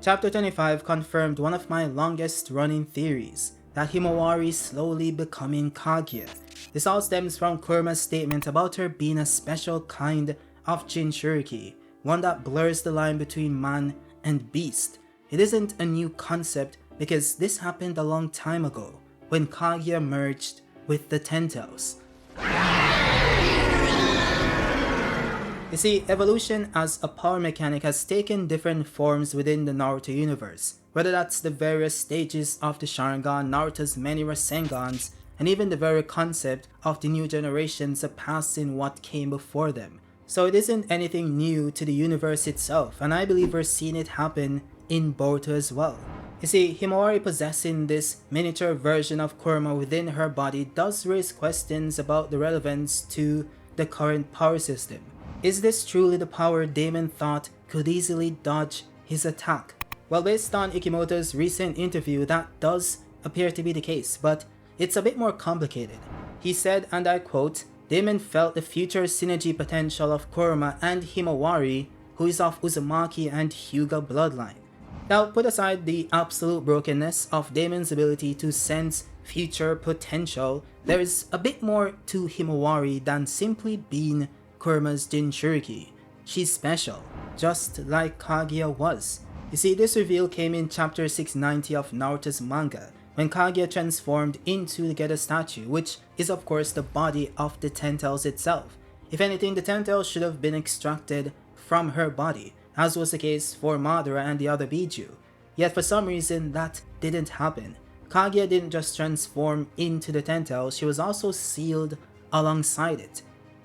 Chapter 25 confirmed one of my longest running theories, that Himawari is slowly becoming Kaguya. This all stems from Kurama's statement about her being a special kind of Jinchuriki, one that blurs the line between man and beast. It isn't a new concept because this happened a long time ago, when Kaguya merged with the Ten Tails. You see, evolution as a power mechanic has taken different forms within the Naruto universe, whether that's the various stages of the Sharingan, Naruto's many Rasengans, and even the very concept of the new generations surpassing what came before them. So it isn't anything new to the universe itself, and I believe we're seeing it happen in Boruto as well. You see, Himawari possessing this miniature version of Kurama within her body does raise questions about the relevance to the current power system. Is this truly the power Daemon thought could easily dodge his attack? Well, based on Ikimoto's recent interview, that does appear to be the case, but it's a bit more complicated. He said, and I quote, "Daemon felt the future synergy potential of Kurama and Himawari, who is of Uzumaki and Hyuga bloodline." Now, put aside the absolute brokenness of Daemon's ability to sense future potential, there is a bit more to Himawari than simply being Kurama's Jinchuriki. She's special, just like Kaguya was. You see, this reveal came in chapter 690 of Naruto's manga, when Kaguya transformed into the Getter statue, which is of course the body of the Ten Tails itself. If anything, the Ten Tails should have been extracted from her body, as was the case for Madara and the other Biju. Yet for some reason that didn't happen. Kaguya didn't just transform into the Ten Tails, she was also sealed alongside it.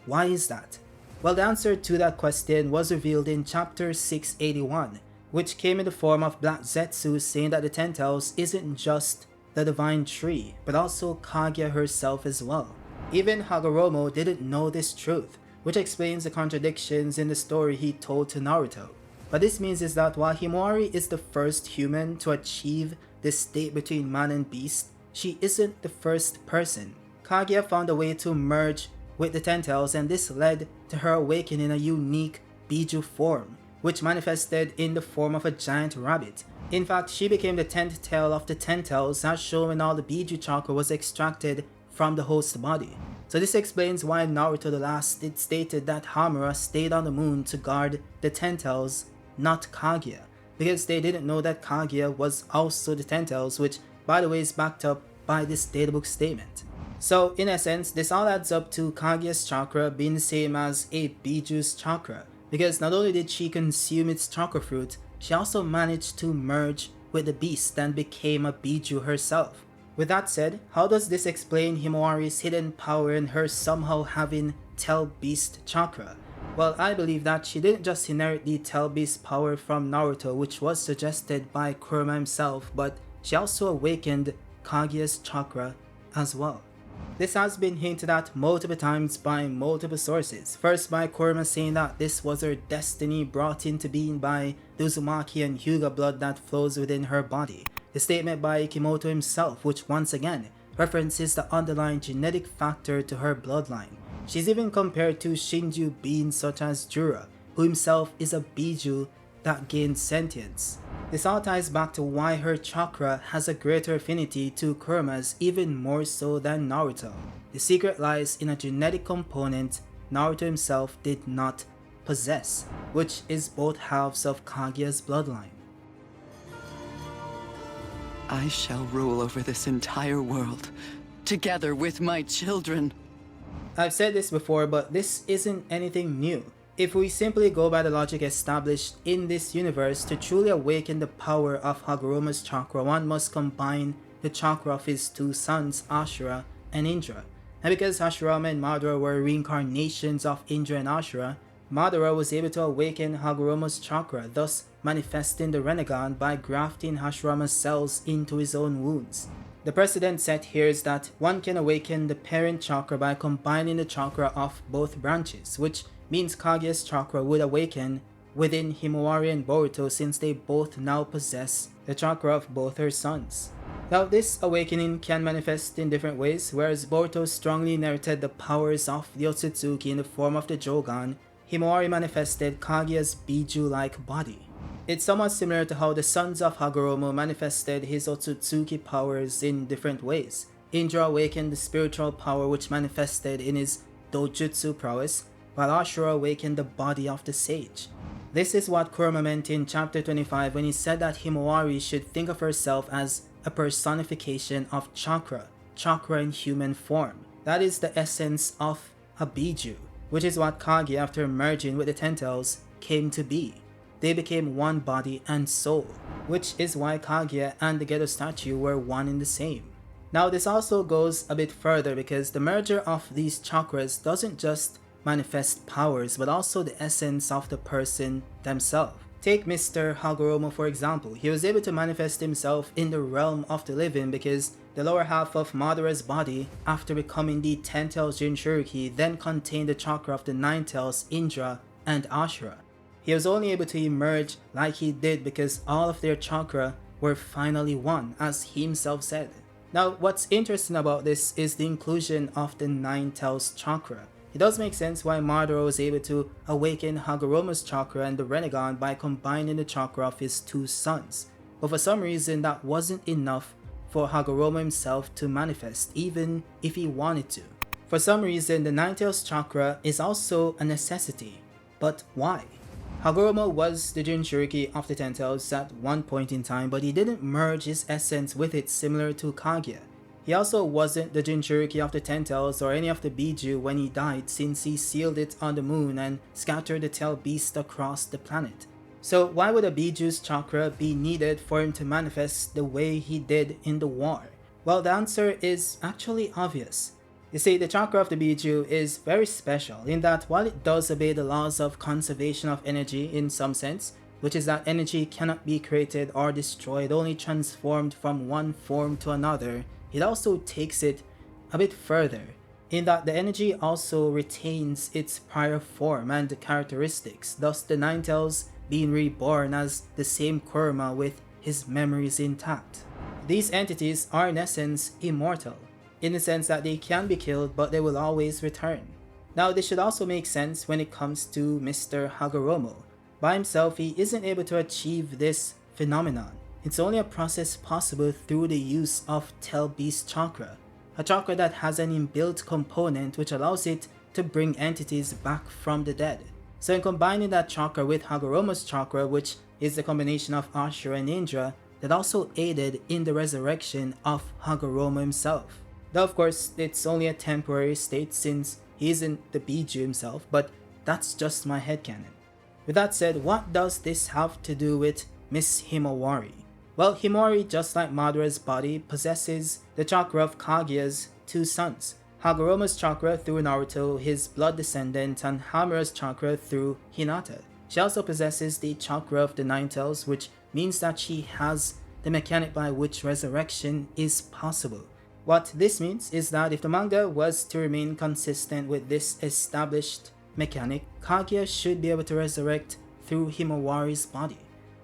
Why is that? Well, the answer to that question was revealed in chapter 681, which came in the form of Black Zetsu saying that the Ten Tails isn't just the divine tree, but also Kaguya herself as well. Even Hagoromo didn't know this truth, which explains the contradictions in the story he told to Naruto. What this means is that while Himawari is the first human to achieve this state between man and beast, she isn't the first person. Kaguya found a way to merge with the Ten Tails, and this led to her awakening a unique Biju form, which manifested in the form of a giant rabbit. In fact, she became the 10th tail of the Ten Tails, as shown when all the Biju chakra was extracted from the host body. So this explains why Naruto the Last stated that Hamura stayed on the moon to guard the Ten Tails, not Kaguya, because they didn't know that Kaguya was also the Ten Tails, which by the way is backed up by this databook statement. So in essence, this all adds up to Kaguya's chakra being the same as a Biju's chakra, because not only did she consume its chakra fruit, she also managed to merge with the beast and became a Biju herself. With that said, how does this explain Himawari's hidden power and her somehow having Tell Beast chakra? Well, I believe that she didn't just inherit the Tell Beast power from Naruto, which was suggested by Kurama himself, but she also awakened Kaguya's chakra as well. This has been hinted at multiple times by multiple sources. First by Kurama saying that this was her destiny brought into being by the Uzumaki and Hyuga blood that flows within her body. The statement by Ikimoto himself, which once again references the underlying genetic factor to her bloodline. She's even compared to Shinju beings such as Jura, who himself is a Biju that gained sentience. This all ties back to why her chakra has a greater affinity to Kurama's, even more so than Naruto. The secret lies in a genetic component Naruto himself did not possess, which is both halves of Kaguya's bloodline. I shall rule over this entire world, together with my children. I've said this before, but this isn't anything new. If we simply go by the logic established in this universe, to truly awaken the power of Hagoromo's chakra, one must combine the chakra of his two sons, Ashura and Indra. And because Hashirama and Madara were reincarnations of Indra and Ashura, Madara was able to awaken Hagoromo's chakra, thus manifesting the Renegon by grafting Hashirama's cells into his own wounds. The precedent set here is that one can awaken the parent chakra by combining the chakra of both branches, which means Kaguya's chakra would awaken within Himawari and Boruto, since they both now possess the chakra of both her sons. Now this awakening can manifest in different ways. Whereas Boruto strongly inherited the powers of the Otsutsuki in the form of the Jogan, Himawari manifested Kaguya's Biju-like body. It's somewhat similar to how the sons of Hagoromo manifested his Otsutsuki powers in different ways. Indra awakened the spiritual power which manifested in his dojutsu prowess, while Ashura awakened the body of the sage. This is what Kurama meant in chapter 25 when he said that Himawari should think of herself as a personification of chakra in human form. That is the essence of a Biju, which is what Kaguya, after merging with the Ten Tails, came to be. They became one body and soul, which is why Kaguya and the Gedo statue were one and the same. Now this also goes a bit further because the merger of these chakras doesn't just manifest powers but also the essence of the person themselves. Take Mr. Hagoromo for example. He was able to manifest himself in the realm of the living because the lower half of Madara's body, after becoming the 10 Tails Jinchuriki, then contained the chakra of the 9 Tails Indra and Ashura. He was only able to emerge like he did because all of their chakra were finally one, as he himself said. Now what's interesting about this is the inclusion of the 9 Tails chakra. It does make sense why Madara was able to awaken Hagoromo's chakra and the Rinnegan by combining the chakra of his two sons, but for some reason that wasn't enough for Hagoromo himself to manifest, even if he wanted to. For some reason the 9 Tails chakra is also a necessity, but why? Hagoromo was the Jinchuriki of the 10 Tails at one point in time, but he didn't merge his essence with it similar to Kaguya. He also wasn't the Jinchuriki of the 10 Tails or any of the Biju when he died, since he sealed it on the moon and scattered the tail beast across the planet. So why would a Biju's chakra be needed for him to manifest the way he did in the war? Well, the answer is actually obvious. You see, the chakra of the Biju is very special in that while it does obey the laws of conservation of energy in some sense, which is that energy cannot be created or destroyed, only transformed from one form to another, it also takes it a bit further, in that the energy also retains its prior form and characteristics, thus the 9 Tails being reborn as the same Kurama with his memories intact. These entities are in essence immortal, in the sense that they can be killed but they will always return. Now this should also make sense when it comes to Mr. Hagoromo. By himself he isn't able to achieve this phenomenon. It's only a process possible through the use of Tail Beast Chakra, a chakra that has an inbuilt component which allows it to bring entities back from the dead. So in combining that chakra with Hagoromo's chakra, which is the combination of Ashura and Indra, that also aided in the resurrection of Hagoromo himself. Though of course it's only a temporary state since he isn't the Biju himself, but that's just my headcanon. With that said, what does this have to do with Miss Himawari? Well, Himawari, just like Madara's body, possesses the chakra of Kaguya's two sons. Hagoromo's chakra through Naruto, his blood descendant, and Hamura's chakra through Hinata. She also possesses the chakra of the 9 Tails, which means that she has the mechanic by which resurrection is possible. What this means is that if the manga was to remain consistent with this established mechanic, Kaguya should be able to resurrect through Himawari's body.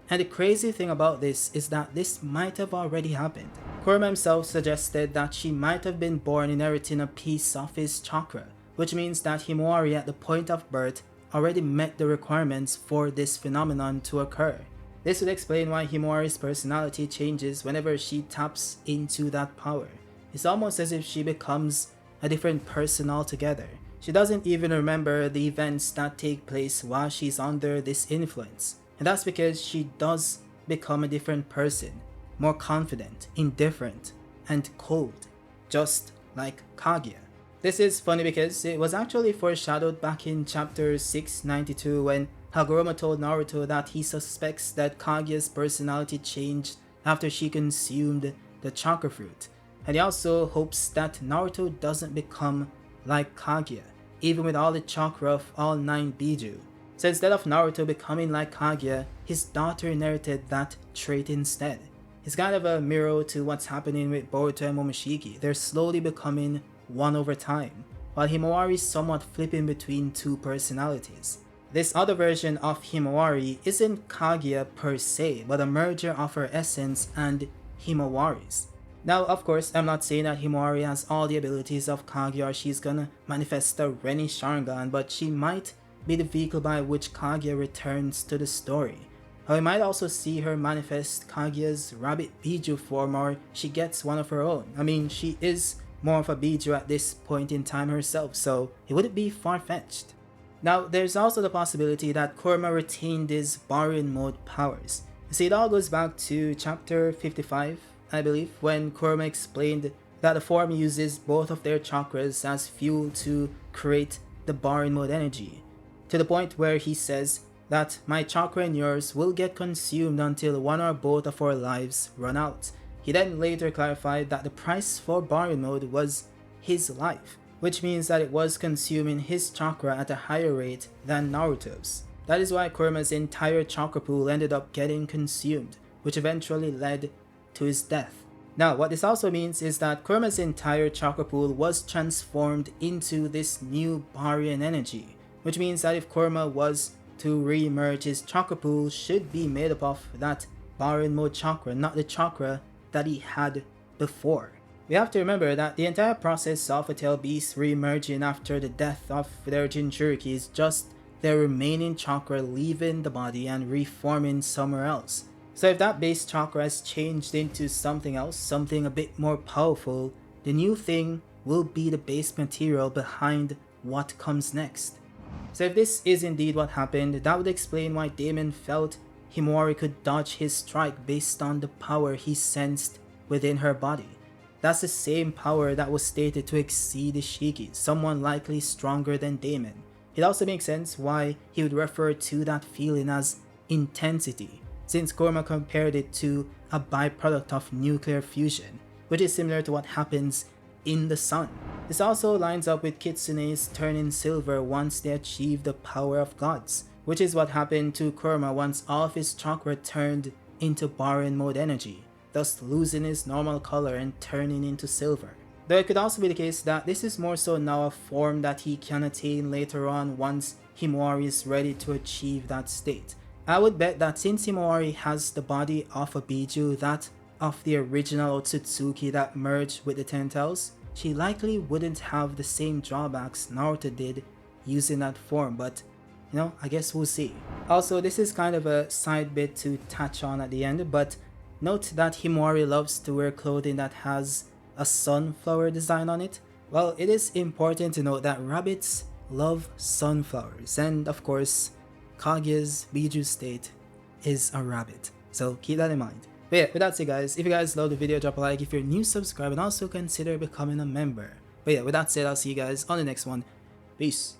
And the crazy thing about this is that this might have already happened. Kurama himself suggested that she might have been born inheriting a piece of his chakra, which means that Himawari at the point of birth already met the requirements for this phenomenon to occur. This would explain why Himawari's personality changes whenever she taps into that power. It's almost as if she becomes a different person altogether. She doesn't even remember the events that take place while she's under this influence. And that's because she does become a different person, more confident, indifferent, and cold, just like Kaguya. This is funny because it was actually foreshadowed back in chapter 692 when Hagoromo told Naruto that he suspects that Kaguya's personality changed after she consumed the chakra fruit. And he also hopes that Naruto doesn't become like Kaguya, even with all the chakra of all 9 Biju. So instead of Naruto becoming like Kaguya, his daughter inherited that trait instead. It's kind of a mirror to what's happening with Boruto and Momoshiki. They're slowly becoming one over time, while Himawari is somewhat flipping between two personalities. This other version of Himawari isn't Kaguya per se, but a merger of her essence and Himawari's. Now, of course, I'm not saying that Himawari has all the abilities of Kaguya or she's gonna manifest the Rinnegan Sharingan, but she might be the vehicle by which Kaguya returns to the story. Or we might also see her manifest Kaguya's rabbit Biju form, or she gets one of her own. I mean, she is more of a Biju at this point in time herself, so it wouldn't be far-fetched. Now, there's also the possibility that Kurama retained his Baryon mode powers. You see, it all goes back to chapter 55, I believe, when Kurama explained that the form uses both of their chakras as fuel to create the Baryon mode energy, to the point where he says that my chakra and yours will get consumed until one or both of our lives run out. He then later clarified that the price for Baryon mode was his life, which means that it was consuming his chakra at a higher rate than Naruto's. That is why Kurama's entire chakra pool ended up getting consumed, which eventually led to his death. Now, what this also means is that Kurama's entire chakra pool was transformed into this new Baryon energy, which means that if Kurama was to re-emerge, his chakra pool should be made up of that Baryon mode chakra, not the chakra that he had before. We have to remember that the entire process of a tail beast re-emerging after the death of their Jinchuriki is just their remaining chakra leaving the body and reforming somewhere else. So if that base chakra has changed into something else, something a bit more powerful, the new thing will be the base material behind what comes next. So if this is indeed what happened, that would explain why Damon felt Himawari could dodge his strike based on the power he sensed within her body. That's the same power that was stated to exceed Ishiki, someone likely stronger than Damon. It also makes sense why he would refer to that feeling as intensity, since Kurama compared it to a byproduct of nuclear fusion, which is similar to what happens in the sun. This also lines up with Kitsune's turning silver once they achieve the power of gods, which is what happened to Kurama once all of his chakra turned into Baryon mode energy, thus losing his normal color and turning into silver. Though it could also be the case that this is more so now a form that he can attain later on once Himawari is ready to achieve that state. I would bet that since Himawari has the body of a Biju, that of the original Otsutsuki that merged with the Ten Tails, she likely wouldn't have the same drawbacks Naruto did using that form, but you know, I guess we'll see. Also, this is kind of a side bit to touch on at the end, but note that Himawari loves to wear clothing that has a sunflower design on it. Well, it is important to note that rabbits love sunflowers, and of course, Kaguya's Biju state is a rabbit, so keep that in mind. But yeah, with that said guys, if you guys loved the video, drop a like. If you're new, subscribe, and also consider becoming a member. But yeah, with that said, I'll see you guys on the next one. Peace.